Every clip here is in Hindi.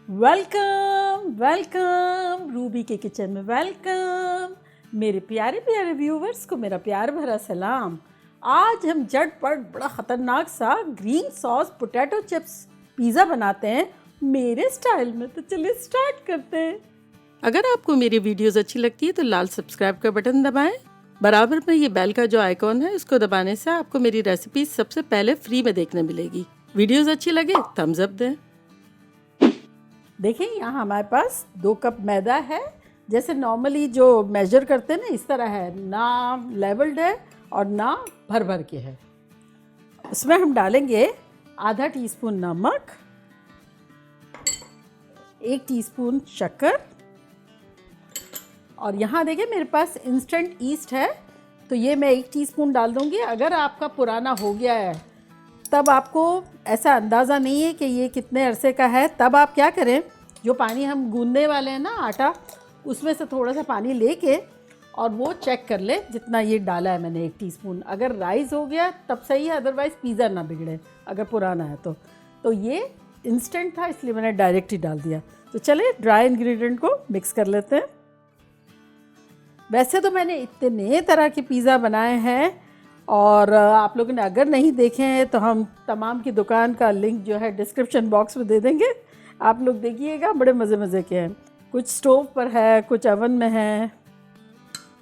वेलकम वेलकम रूबी के किचन में वेलकम। मेरे प्यारे प्यारे व्यूवर्स को मेरा प्यार भरा सलाम। आज हम झटपट बड़ा ख़तरनाक सा green sauce potato chips pizza बनाते हैं मेरे स्टाइल में। तो चलिए स्टार्ट करते हैं। अगर आपको मेरी वीडियोस अच्छी लगती है तो लाल सब्सक्राइब का बटन दबाएं। बराबर में ये बेल का जो आइकॉन है इसको दबाने से आपको मेरी रेसिपीज सबसे पहले फ्री में देखने मिलेगी। वीडियोस अच्छी लगे थम्स अप दें। देखिए यहाँ हमारे पास 2 कप मैदा है। जैसे नॉर्मली जो मेजर करते हैं ना इस तरह है, ना लेवल्ड है और ना भर भर के है। उसमें हम डालेंगे आधा टीस्पून नमक, 1 टीस्पून शक्कर और यहाँ देखिए मेरे पास इंस्टेंट ईस्ट है तो ये मैं 1 टीस्पून डाल दूँगी। अगर आपका पुराना हो गया है तब आपको ऐसा अंदाज़ा नहीं है कि ये कितने अरसे का है, तब आप क्या करें, जो पानी हम गूंदने वाले हैं ना आटा, उसमें से थोड़ा सा पानी लेके और वो चेक कर ले जितना ये डाला है मैंने 1 टीस्पून। अगर राइस हो गया तब सही है, अदरवाइज़ पिज़्ज़ा ना बिगड़े अगर पुराना है तो ये इंस्टेंट था इसलिए मैंने डायरेक्ट ही डाल दिया। तो चलिए ड्राई इंग्रेडिएंट को मिक्स कर लेते हैं। वैसे तो मैंने इतने तरह के पिज़्ज़ा बनाए हैं और आप लोगों ने अगर नहीं देखे हैं तो हम तमाम की दुकान का लिंक जो है डिस्क्रिप्शन बॉक्स में दे देंगे, आप लोग देखिएगा। बड़े मज़े मज़े के हैं, कुछ स्टोव पर है, कुछ ओवन में है।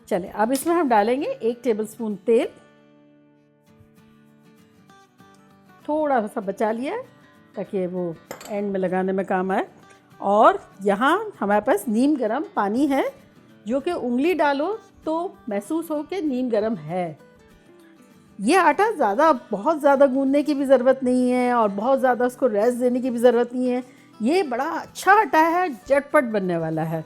चले अब इसमें हम डालेंगे 1 टेबलस्पून तेल, थोड़ा सा बचा लिया ताकि वो एंड में लगाने में काम आए। और यहाँ हमारे पास नीम गरम पानी है जो कि उंगली डालो तो महसूस हो कि नीम गरम है। ये आटा बहुत ज़्यादा गूंदने की भी ज़रूरत नहीं है और बहुत ज़्यादा उसको रेस्ट देने की भी ज़रूरत नहीं है। ये बड़ा अच्छा आटा है, झटपट बनने वाला है।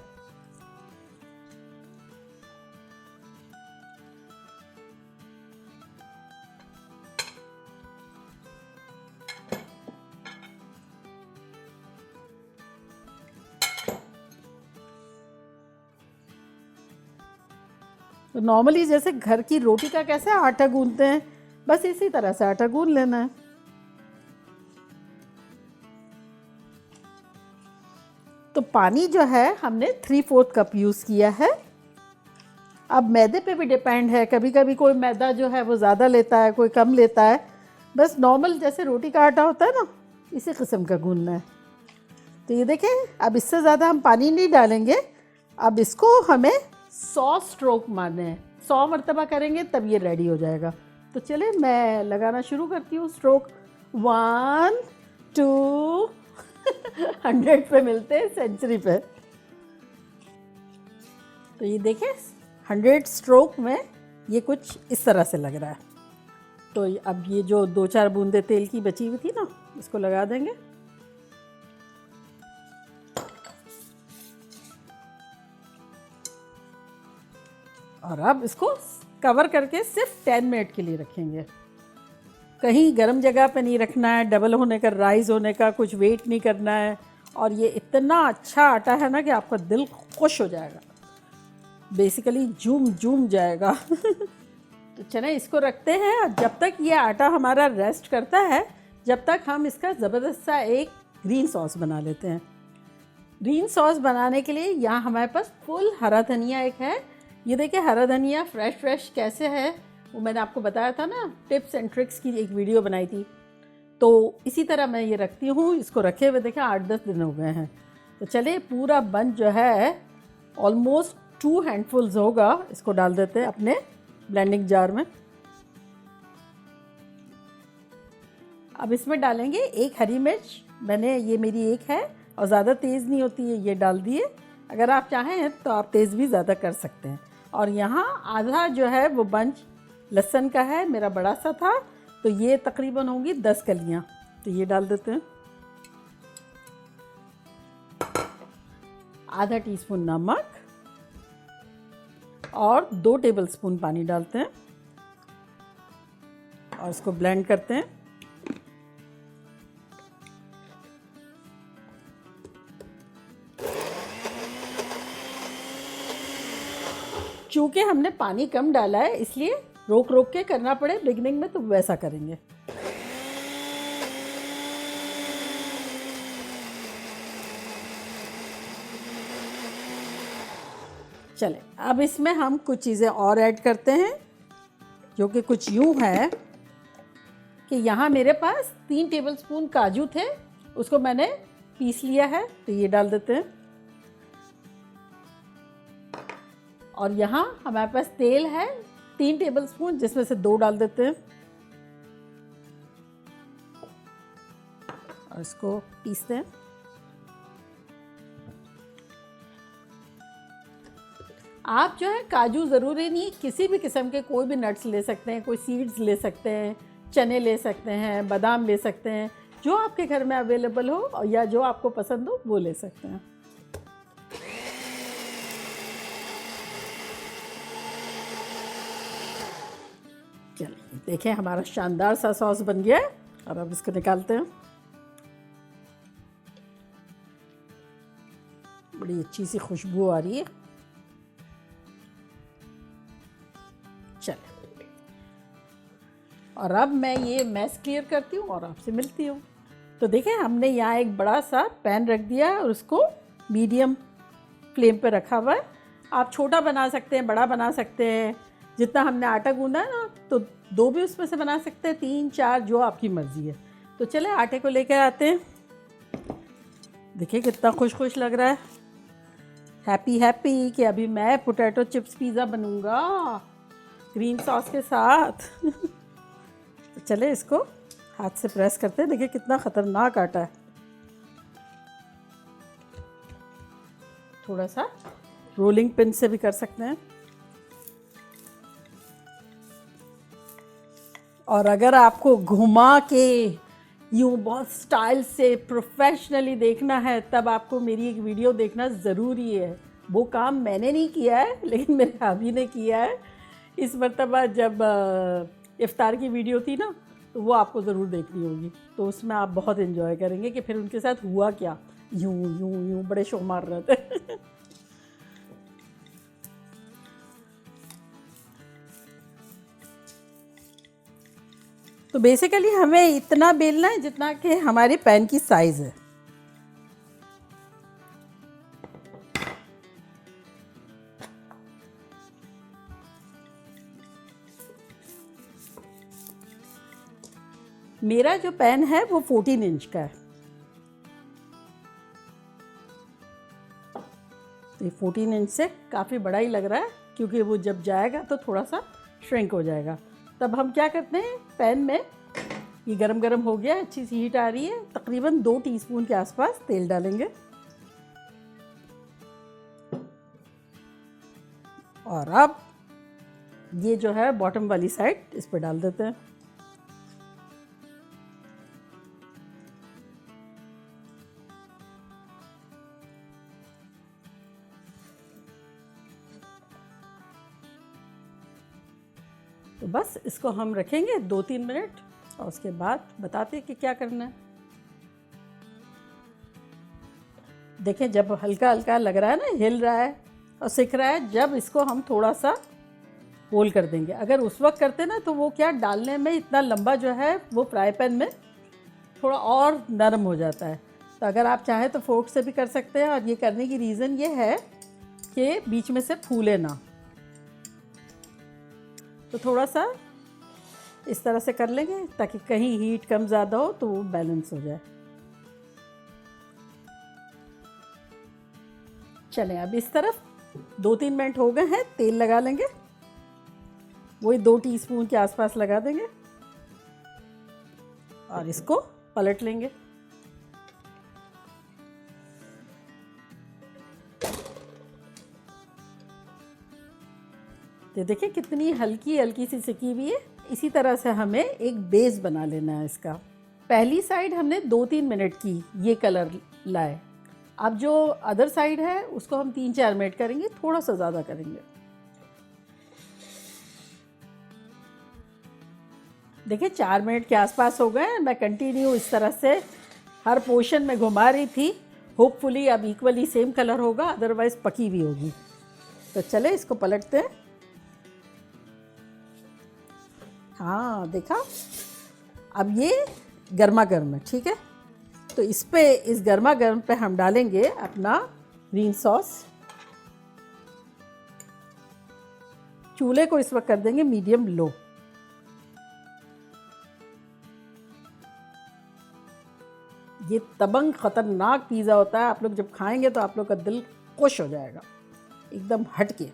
तो नॉर्मली जैसे घर की रोटी का कैसे आटा गूंदते हैं, बस इसी तरह से आटा गूंद लेना है। तो पानी जो है हमने 3/4 कप यूज़ किया है। अब मैदे पे भी डिपेंड है, कभी कभी कोई मैदा जो है वो ज़्यादा लेता है, कोई कम लेता है। बस नॉर्मल जैसे रोटी का आटा होता है ना, इसी किस्म का गूंदना है। तो ये देखें, अब इससे ज़्यादा हम पानी नहीं डालेंगे। अब इसको हमें 100 स्ट्रोक मारने हैं, 100 मरतबा करेंगे तब ये रेडी हो जाएगा। तो चलिए मैं लगाना शुरू करती हूँ स्ट्रोक। 1 2 100 पे मिलते हैं सेंचुरी पे। तो ये देखें 100 स्ट्रोक में ये कुछ इस तरह से लग रहा है। तो अब ये जो 2-4 बूंदे तेल की बची हुई थी ना, इसको लगा देंगे। और अब इसको कवर करके सिर्फ 10 मिनट के लिए रखेंगे। कहीं गर्म जगह पे नहीं रखना है, डबल होने का, राइस होने का कुछ वेट नहीं करना है। और ये इतना अच्छा आटा है ना कि आपका दिल खुश हो जाएगा, बेसिकली झूम जाएगा। तो चलें इसको रखते हैं और जब तक ये आटा हमारा रेस्ट करता है, जब तक हम इसका ज़बरदस्त सा एक ग्रीन सॉस बना लेते हैं। ग्रीन सॉस बनाने के लिए यहाँ हमारे पास फुल हरा धनिया एक है। ये देखिए हरा धनिया फ्रेश कैसे है, वो मैंने आपको बताया था ना, टिप्स एंड ट्रिक्स की एक वीडियो बनाई थी। तो इसी तरह मैं ये रखती हूँ। इसको रखे हुए देखें 8-10 दिन हो गए हैं। तो चलिए पूरा बंच जो है ऑलमोस्ट 2 हैंडफुल्स होगा, इसको डाल देते हैं अपने ब्लेंडिंग जार में। अब इसमें डालेंगे 1 हरी मिर्च, ये मेरी 1 है और ज़्यादा तेज़ नहीं होती है, ये डाल दिए। अगर आप चाहें तो आप तेज़ भी ज़्यादा कर सकते हैं। और यहाँ आधा जो है वो बंच लहसुन का है, मेरा बड़ा सा था, तो ये तकरीबन होंगी 10 कलियाँ, तो ये डाल देते हैं। आधा टीस्पून नमक और 2 टेबलस्पून पानी डालते हैं और इसको ब्लेंड करते हैं। चूँकि हमने पानी कम डाला है इसलिए रोक के करना पड़े बिगिनिंग में, तो वैसा करेंगे। चले अब इसमें हम कुछ चीज़ें और ऐड करते हैं, जो कि कुछ यूँ है कि यहाँ मेरे पास 3 टेबलस्पून काजू थे, उसको मैंने पीस लिया है, तो ये डाल देते हैं। और यहाँ हमारे पास तेल है 3 टेबलस्पून, जिसमें से 2 डाल देते हैं और इसको पीसते हैं। आप जो है काजू ज़रूरी नहीं, किसी भी किस्म के कोई भी नट्स ले सकते हैं, कोई सीड्स ले सकते हैं, चने ले सकते हैं, बादाम ले सकते हैं, जो आपके घर में अवेलेबल हो या जो आपको पसंद हो वो ले सकते हैं। चलिए देखें हमारा शानदार सा सॉस बन गया है और अब इसको निकालते हैं। बड़ी अच्छी सी खुशबू आ रही है। चलिए और अब मैं ये मैस क्लियर करती हूँ और आपसे मिलती हूँ। तो देखें हमने यहाँ एक बड़ा सा पैन रख दिया है और उसको मीडियम फ्लेम पे रखा हुआ है। आप छोटा बना सकते हैं, बड़ा बना सकते हैं, जितना हमने आटा गूंदा है ना, तो 2 भी उसमें से बना सकते हैं, 3 4 जो आपकी मर्ज़ी है। तो चले आटे को लेकर आते हैं। देखिए कितना खुश खुश लग रहा है, हैप्पी हैप्पी कि अभी मैं पोटैटो चिप्स पिज़्ज़ा बनूंगा ग्रीन सॉस के साथ। तो चले इसको हाथ से प्रेस करते हैं। देखिए कितना ख़तरनाक आटा है। थोड़ा सा रोलिंग पिन से भी कर सकते हैं। और अगर आपको घुमा के यूँ बहुत स्टाइल से प्रोफेशनली देखना है, तब आपको मेरी एक वीडियो देखना ज़रूरी है। वो काम मैंने नहीं किया है, लेकिन मेरे भाभी ने किया है। इस मरतबा जब इफ्तार की वीडियो थी ना, तो वो आपको ज़रूर देखनी होगी। तो उसमें आप बहुत इन्जॉय करेंगे कि फिर उनके साथ हुआ क्या, यूँ यूँ यूँ बड़े शो मार रहे थे। तो बेसिकली हमें इतना बेलना है जितना कि हमारे पैन की साइज़ है। मेरा जो पैन है वो 14 इंच का है। तो ये 14 इंच से काफ़ी बड़ा ही लग रहा है, क्योंकि वो जब जाएगा तो थोड़ा सा श्रिंक हो जाएगा। तब हम क्या करते हैं, पैन में ये गरम गरम हो गया, अच्छी सी हीट आ रही है, तकरीबन 2 टीस्पून के आसपास तेल डालेंगे। और अब ये जो है बॉटम वाली साइड इस पर डाल देते हैं। तो बस इसको हम रखेंगे 2-3 मिनट और उसके बाद बताते हैं कि क्या करना है। देखें जब हल्का हल्का लग रहा है ना, हिल रहा है और सिक रहा है, जब इसको हम थोड़ा सा होल कर देंगे। अगर उस वक्त करते ना तो वो क्या डालने में इतना लंबा जो है वो फ्राई पैन में थोड़ा और नरम हो जाता है। तो अगर आप चाहें तो फोर्क से भी कर सकते हैं। और ये करने की रीज़न ये है कि बीच में से फूले ना। तो थोड़ा सा इस तरह से कर लेंगे ताकि कहीं हीट कम ज़्यादा हो तो वो बैलेंस हो जाए। चलें अब इस तरफ 2-3 मिनट हो गए हैं, तेल लगा लेंगे, वही 2 टीस्पून के आसपास लगा देंगे और इसको पलट लेंगे। तो देखिए कितनी हल्की हल्की सी सिकी हुई है। इसी तरह से हमें एक बेस बना लेना है इसका। पहली साइड हमने 2-3 मिनट की ये कलर लाए। अब जो अदर साइड है उसको हम 3-4 मिनट करेंगे, थोड़ा सा ज़्यादा करेंगे। देखिए 4 मिनट के आसपास हो गए। मैं कंटिन्यू इस तरह से हर पोर्शन में घुमा रही थी। होपफुली अब इक्वली सेम कलर होगा, अदरवाइज़ पकी भी होगी। तो चले इसको पलटते हैं। हाँ देखा, अब ये गर्मा गर्म है, ठीक है। तो इस गर्मा गर्म पे हम डालेंगे अपना ग्रीन सॉस। चूल्हे को इस वक्त कर देंगे मीडियम लो। ये तबंग खतरनाक पिज़्ज़ा होता है, आप लोग जब खाएंगे तो आप लोग का दिल खुश हो जाएगा, एकदम हटके।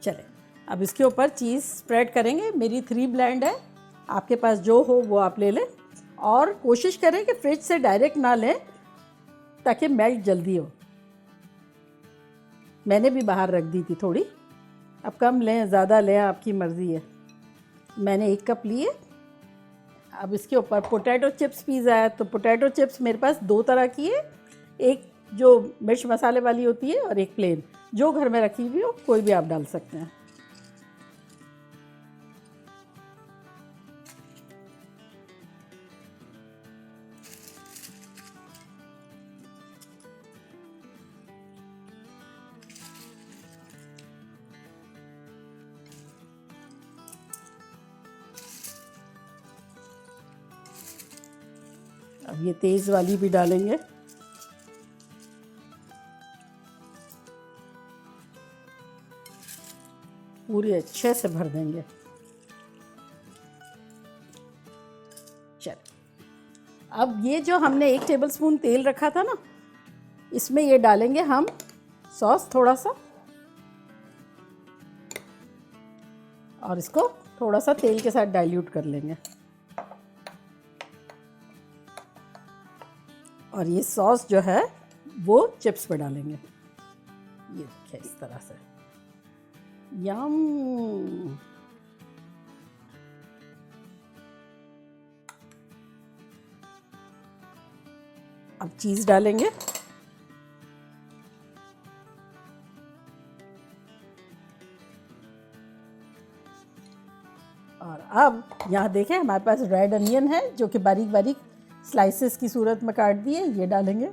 चले अब इसके ऊपर चीज़ स्प्रेड करेंगे। मेरी 3 ब्लेंड है, आपके पास जो हो वो आप ले लें, और कोशिश करें कि फ्रिज से डायरेक्ट ना लें ताकि मेल्ट जल्दी हो। मैंने भी बाहर रख दी थी थोड़ी, अब कम लें ज़्यादा लें आपकी मर्ज़ी है। मैंने 1 कप लिए। अब इसके ऊपर पोटैटो चिप्स पिज़्ज़ा है, तो पोटैटो चिप्स मेरे पास 2 तरह की है, एक जो मिर्च मसाले वाली होती है और एक प्लेन, जो घर में रखी हुई हो कोई भी आप डाल सकते हैं। अब ये तेज़ वाली भी डालेंगे। पूरी अच्छे से भर देंगे। चल अब ये जो हमने 1 टेबलस्पून तेल रखा था ना, इसमें ये डालेंगे हम सॉस थोड़ा सा, और इसको थोड़ा सा तेल के साथ डाइल्यूट कर लेंगे। और ये सॉस जो है वो चिप्स पे डालेंगे। ये देखिए इस तरह से, यम। अब चीज़ डालेंगे, और अब यहाँ देखें हमारे पास रेड अनियन है जो कि बारीक बारीक स्लाइसेस की सूरत में काट दिए, ये डालेंगे।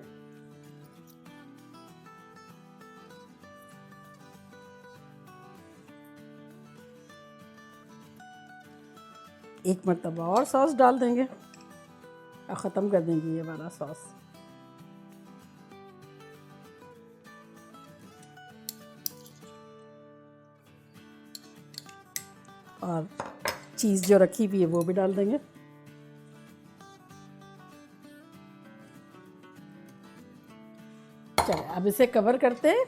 एक मरतबा और सॉस डाल देंगे और ख़त्म कर देंगे ये वाला सॉस। और चीज़ जो रखी हुई है वो भी डाल देंगे। चलिए अब इसे कवर करते हैं,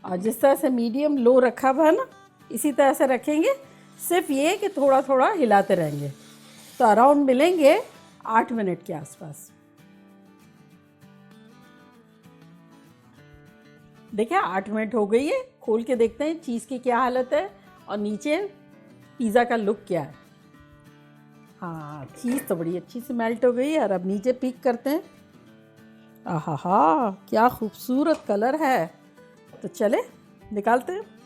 और जिस तरह से मीडियम लो रखा हुआ है ना, इसी तरह से रखेंगे। सिर्फ ये कि थोड़ा थोड़ा हिलाते रहेंगे। तो अराउंड मिलेंगे 8 मिनट के आसपास। देखिए 8 मिनट हो गई है, खोल के देखते हैं चीज़ की क्या हालत है और नीचे पिज़्ज़ा का लुक क्या है। हाँ, चीज़ तो बड़ी अच्छी से मेल्ट हो गई है। और अब नीचे पीक करते हैं। आहा, क्या खूबसूरत कलर है। तो चले निकालते हैं।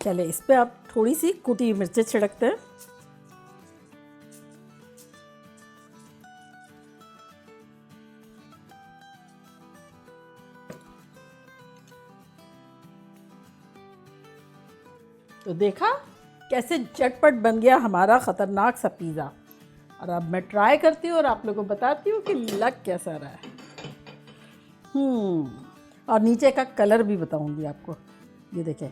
चले इस पे आप थोड़ी सी कुटी मिर्चें छिड़कते हैं। तो देखा कैसे झटपट बन गया हमारा ख़तरनाक सा पिज़्ज़ा। और अब मैं ट्राई करती हूँ और आप लोगों को बताती हूँ कि लग कैसा रहा है। और नीचे का कलर भी बताऊँगी आपको। ये देखें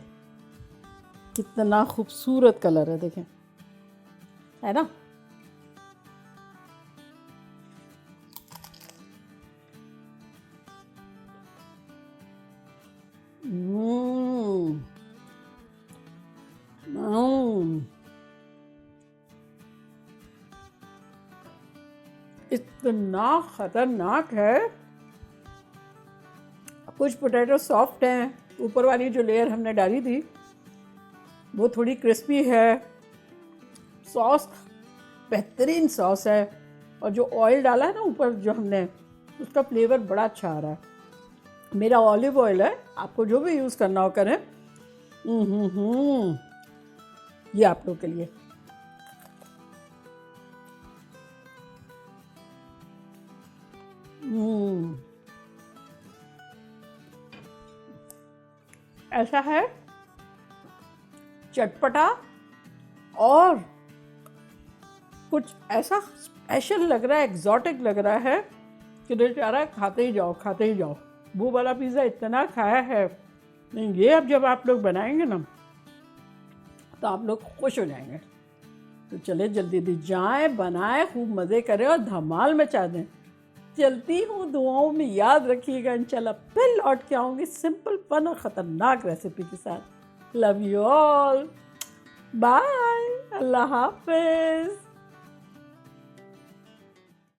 कितना खूबसूरत कलर है, देखें, है ना। इतना खतरनाक है। कुछ पोटैटो सॉफ्ट हैं, ऊपर वाली जो लेयर हमने डाली थी वो थोड़ी क्रिस्पी है। सॉस बेहतरीन सॉस है, और जो ऑयल डाला है ना ऊपर जो हमने, उसका फ्लेवर बड़ा अच्छा आ रहा है। मेरा ऑलिव ऑयल है, आपको जो भी यूज़ करना हो करें। ये आप लोग के लिए। ऐसा है चटपटा और कुछ ऐसा स्पेशल लग रहा है, एग्जॉटिक लग रहा है कि दिल चाह रहा है खाते ही जाओ खाते ही जाओ। वो वाला पिज़्ज़ा इतना खाया है, नहीं ये अब जब आप लोग बनाएंगे ना तो आप लोग खुश हो जाएंगे। तो चले जल्दी जल्दी जाएं, बनाएं, खूब मज़े करें और धमाल मचा दें। चलती हूँ, दुआओं में याद रखिएगा। इंशाल्लाह फिर लौट के आऊँगी सिंपल फन और ख़तरनाक रेसिपी के साथ। लव यू ऑल, बाय, अल्लाह हाफिज़।